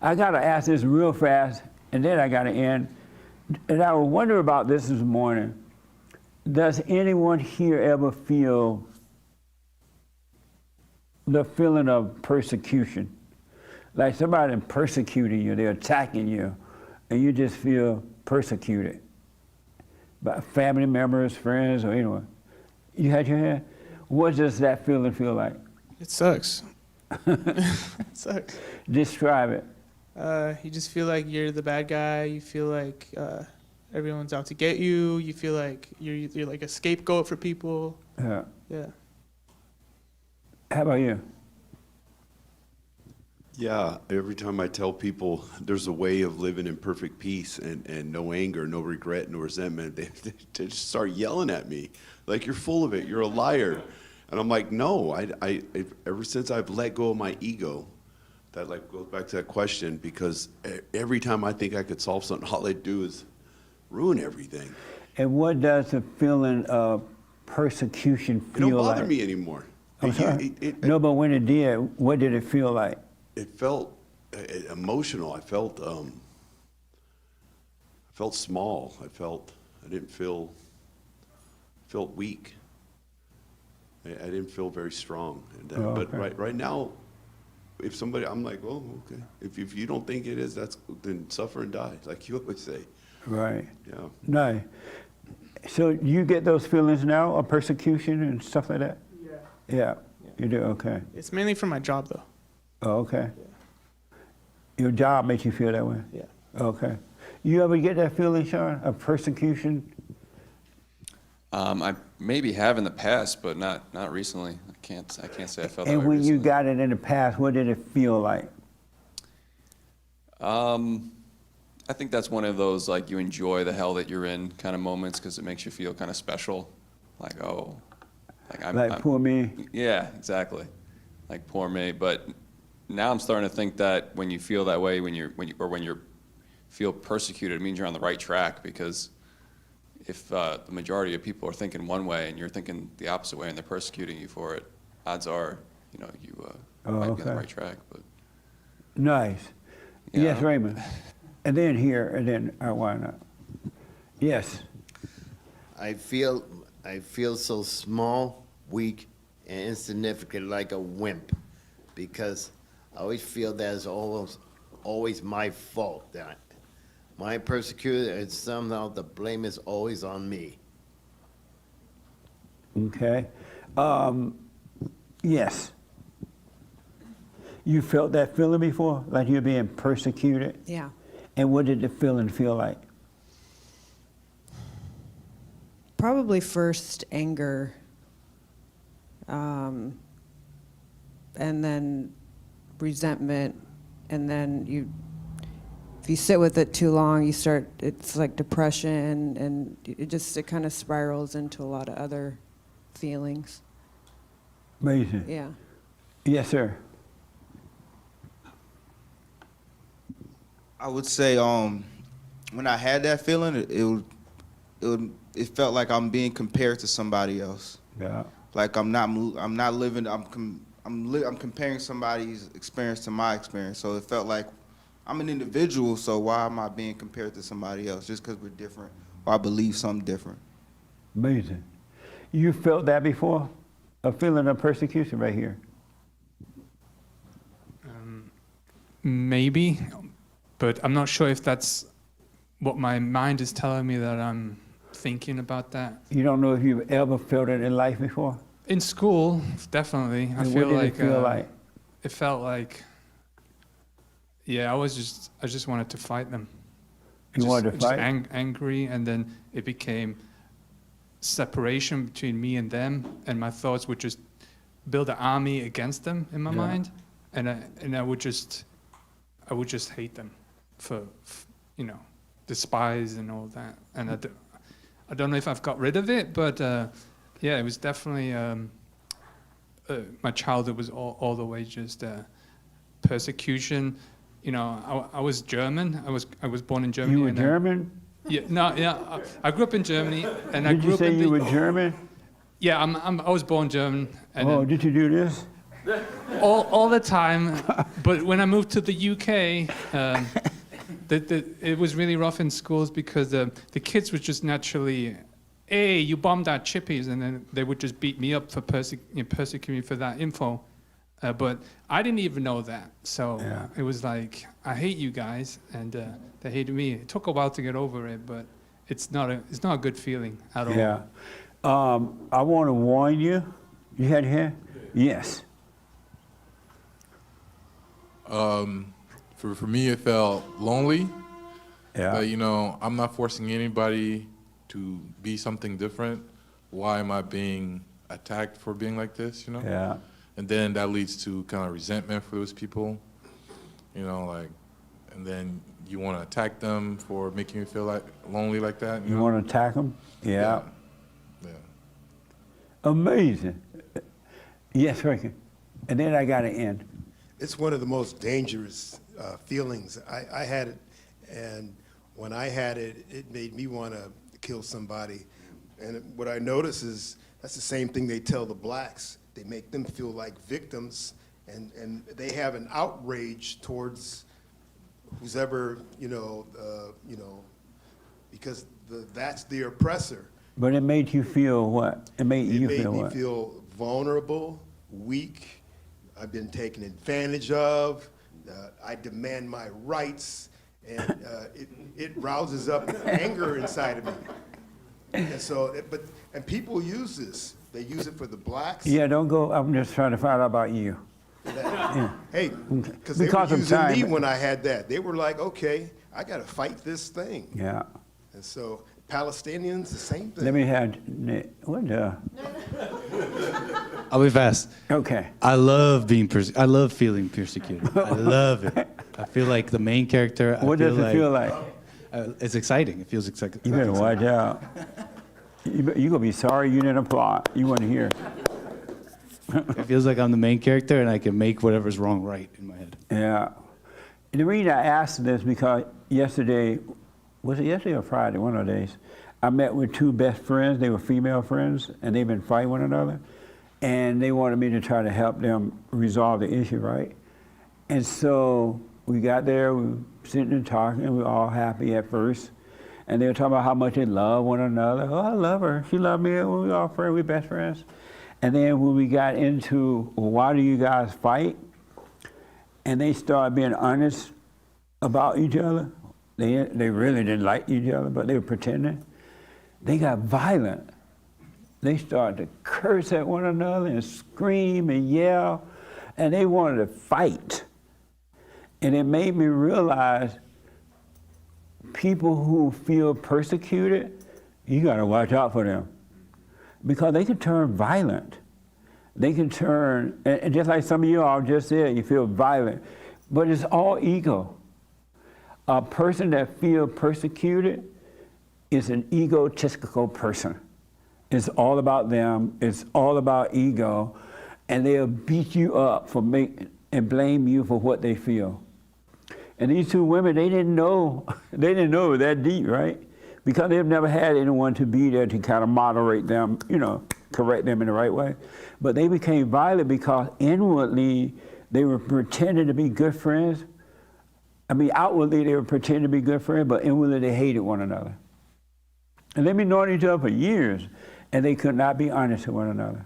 I got to ask this real fast, and then I got to end. And I wonder about this morning. Does anyone here ever feel the feeling of persecution? Like somebody persecuting you, they're attacking you, and you just feel persecuted by family members, friends, or anyone. You had your hand? What does that feeling feel like? It sucks. It sucks. Describe it. You just feel like you're the bad guy. You feel like everyone's out to get you. You feel like you're like a scapegoat for people. Yeah. Yeah. How about you? Yeah, every time I tell people there's a way of living in perfect peace and no anger, no regret, no resentment, they just start yelling at me like, you're full of it, you're a liar. And I'm like, no, I ever since I've let go of my ego, that like goes back to that question, because every time I think I could solve something, all I do is ruin everything. And what does the feeling of persecution feel like? It don't bother me anymore. I'm sorry? No, but when it did, what did it feel like? It felt emotional. I felt small. I didn't felt weak. I didn't feel very strong. And, okay. But right now, if somebody, I'm like, oh, okay. If you don't think it is, then suffer and die, like you always say. Right. Yeah. No. So you get those feelings now of persecution and stuff like that? Yeah. Yeah. You do? Okay. It's mainly for my job, though. Oh, okay. Yeah. Your job makes you feel that way? Yeah. Okay. You ever get that feeling, Sean, of persecution? I maybe have in the past, but not recently. I can't say I felt that way And when recently. you got it in the past, what did it feel like? I think that's one of those, like, you enjoy the hell that you're in kind of moments because it makes you feel kind of special. Like, oh, like I'm Poor me? Yeah, exactly. Like, poor me. But now I'm starting to think that when you feel that way, when you feel persecuted, it means you're on the right track, because if the majority of people are thinking one way and you're thinking the opposite way and they're persecuting you for it, odds are, you might be on the right track. But Nice. Yeah. Yes, Raymond. And then here, and then why not? Yes. I feel so small, weak, and insignificant, like a wimp, because I always feel that it's always my fault. That my persecutor, and somehow the blame is always on me. Okay. Yes. You felt that feeling before, like you're being persecuted? Yeah. And what did the feeling feel like? Probably first anger, and then resentment, and then if you sit with it too long, it's like depression, and it kind of spirals into a lot of other feelings. Amazing. Yeah. Yes, sir. I would say when I had that feeling, it felt like I'm being compared to somebody else. Yeah. Like I'm not living. I'm comparing somebody's experience to my experience. So it felt like I'm an individual. So why am I being compared to somebody else just because we're different or I believe something different? Amazing. You felt that before? A feeling of persecution right here? Maybe, but I'm not sure if that's what my mind is telling me that I'm thinking about that. You don't know if you've ever felt it in life before? In school, definitely. And what did it feel like? It felt like, yeah, I just wanted to fight them. You wanted to fight? Angry, and then it became separation between me and them, and my thoughts would just build an army against them in my mind, and I would just hate them for despise and all that. And I don't know if I've got rid of it, but yeah, it was definitely my childhood was all the way just persecution. I was German. I was born in Germany. You were German? Yeah, no, yeah. I grew up in Germany, and I Did grew you up say in you were German? Yeah, I was born German. And did you do this? all the time. But when I moved to the UK, it was really rough in schools because the kids would just naturally, hey, you bombed our chippies, and then they would just beat me up for persecuting me for that info. But I didn't even know that. So it was like, I hate you guys, and they hated me. It took a while to get over it, but it's not a good feeling at all. Yeah. I want to warn you. You had your hand? Yes. For me, it felt lonely. Yeah. But, you know, I'm not forcing anybody to be something different. Why am I being attacked for being like this, you know? Yeah. And then that leads to kind of resentment for those people, you know, like, and then you want to attack them for making you feel like lonely like that. You know? want to attack them? Yeah. Yeah. Amazing. Yes, Ricky. And then I got to end. It's one of the most dangerous feelings. I had it, and when I had it, it made me want to kill somebody. And what I notice is that's the same thing they tell the blacks. They make them feel like victims, and they have an outrage towards who's ever, because that's the oppressor. But it made you feel what? It made you It feel made me what? feel vulnerable, weak. I've been taken advantage of. I demand my rights, and it rouses up anger inside of me. And so, and people use this. They use it for the blacks. Yeah, don't go. I'm just trying to find out about you. Yeah. Hey, because they were Because of using time. me when I had that. They were like, okay, I got to fight this thing. Yeah. And so Palestinians, the same thing. Let me have what the? I'll be fast. Okay. I love feeling persecuted. I love it. I feel like the main character. What does it feel like? It's exciting. It feels exciting. You better watch out. You're going to be sorry you didn't apply. You weren't here. It feels like I'm the main character and I can make whatever's wrong right in my head. Yeah. And the reason I asked this because yesterday, was it yesterday or Friday, one of the days, I met with two best friends. They were female friends, and they've been fighting one another. And they wanted me to try to help them resolve the issue, right? And so we got there, we were sitting and talking, and we were all happy at first. And they were talking about how much they love one another. Oh, I love her. She loved me. We were all friends. We best friends. And then when we got into, well, why do you guys fight? And they started being honest about each other. They really didn't like each other, but they were pretending. They got violent. They started to curse at one another and scream and yell, and they wanted to fight. And it made me realize people who feel persecuted, you gotta watch out for them. Because they can turn violent. They can turn, and just like some of you all just said, you feel violent, but it's all ego. A person that feels persecuted is an egotistical person. It's all about them, it's all about ego, and they'll beat you up and blame you for what they feel. And these two women, they didn't know it was that deep, right? Because they've never had anyone to be there to kind of moderate them, correct them in the right way. But they became violent because inwardly they were pretending to be good friends. I mean, outwardly they were pretending to be good friends, but inwardly they hated one another. And they've been knowing each other for years, and they could not be honest with one another.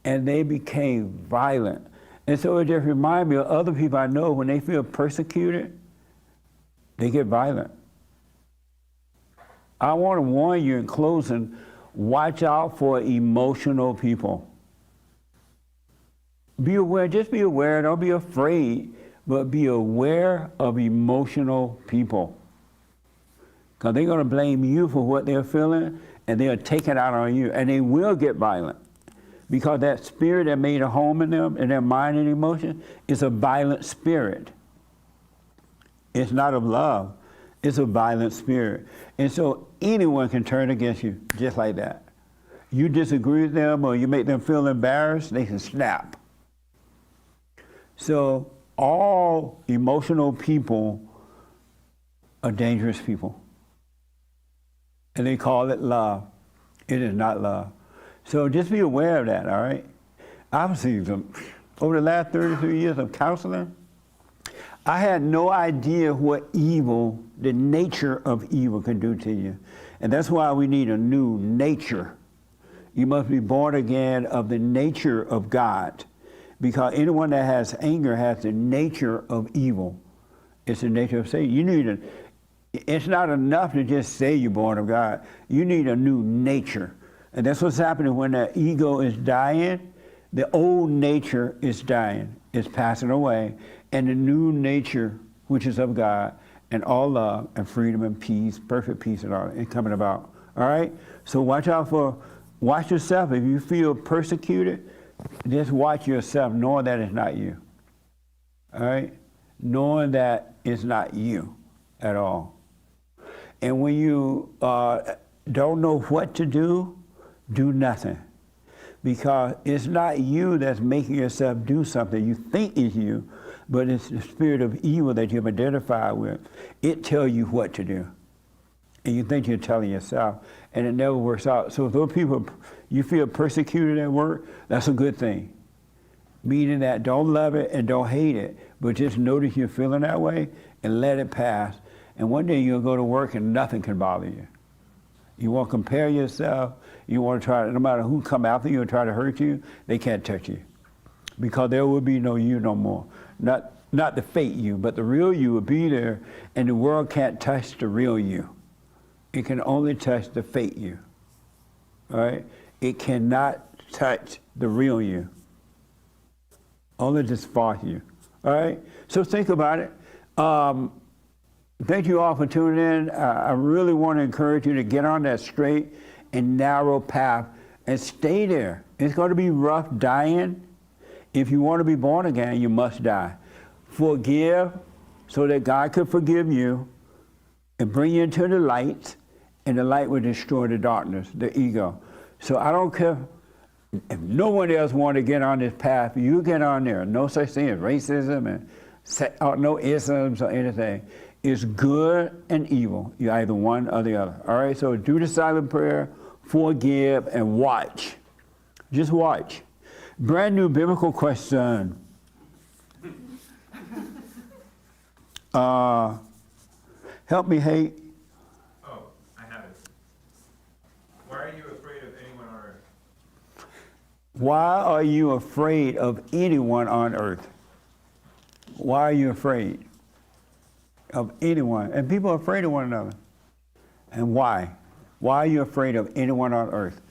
And they became violent. And so it just reminded me of other people I know, when they feel persecuted, they get violent. I want to warn you in closing, watch out for emotional people. Be aware, just be aware, don't be afraid, but be aware of emotional people. Because they're going to blame you for what they're feeling, and they'll take it out on you, and they will get violent. Because that spirit that made a home in them, in their mind and emotion, is a violent spirit. It's not of love. It's a violent spirit. And so anyone can turn against you just like that. You disagree with them or you make them feel embarrassed, they can snap. So all emotional people are dangerous people. And they call it love. It is not love. So just be aware of that, all right? I've seen some over the last 33 years of counseling, I had no idea what evil, the nature of evil can do to you. And that's why we need a new nature. You must be born again of the nature of God. Because anyone that has anger has the nature of evil. It's the nature of Satan. You need it's not enough to just say you're born of God. You need a new nature. And that's what's happening when that ego is dying. The old nature is dying, it's passing away, and the new nature, which is of God, and all love and freedom and peace, perfect peace and all, is coming about. All right? So watch yourself. If you feel persecuted, just watch yourself, knowing that it's not you. All right? Knowing that it's not you at all. And when you don't know what to do, do nothing. Because it's not you that's making yourself do something. You think it's you, but it's the spirit of evil that you've identified with. It tells you what to do. And you think you're telling yourself, and it never works out. So if those people, you feel persecuted at work, that's a good thing. Meaning that don't love it and don't hate it, but just notice you're feeling that way and let it pass. And one day you'll go to work and nothing can bother you. You won't compare yourself. You want to try, no matter who come after you and try to hurt you, they can't touch you. Because there will be no you no more. Not the fake you, but the real you will be there, and the world can't touch the real you. It can only touch the fake you. All right? It cannot touch the real you. Only the false you. All right? So think about it. Thank you all for tuning in. I really want to encourage you to get on that straight and narrow path and stay there. It's going to be rough dying. If you want to be born again, you must die. Forgive so that God could forgive you and bring you into the light, and the light will destroy the darkness, the ego. So I don't care if no one else wants to get on this path, you get on there. No such thing as racism and no isms or anything. It's good and evil. You're either one or the other. All right, so do the silent prayer, forgive, and watch. Just watch. Brand new biblical question. Help me hate. Oh, I have it. Why are you afraid of anyone on earth? Why are you afraid of anyone on earth? Why are you afraid of anyone? And people are afraid of one another. And why? Why are you afraid of anyone on earth?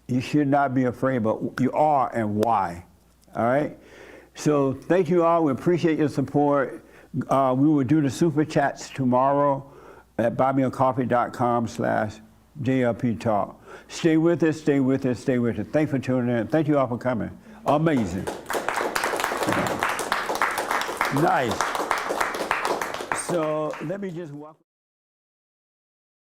You should not be afraid, but you are, and why? All right? So thank you all. We appreciate your support. We will do the super chats tomorrow at buymeacoffee.com/JLP Talk. Stay with us, stay with us, stay with us. Thanks for tuning in. Thank you all for coming. Amazing. Nice. So let me just walk.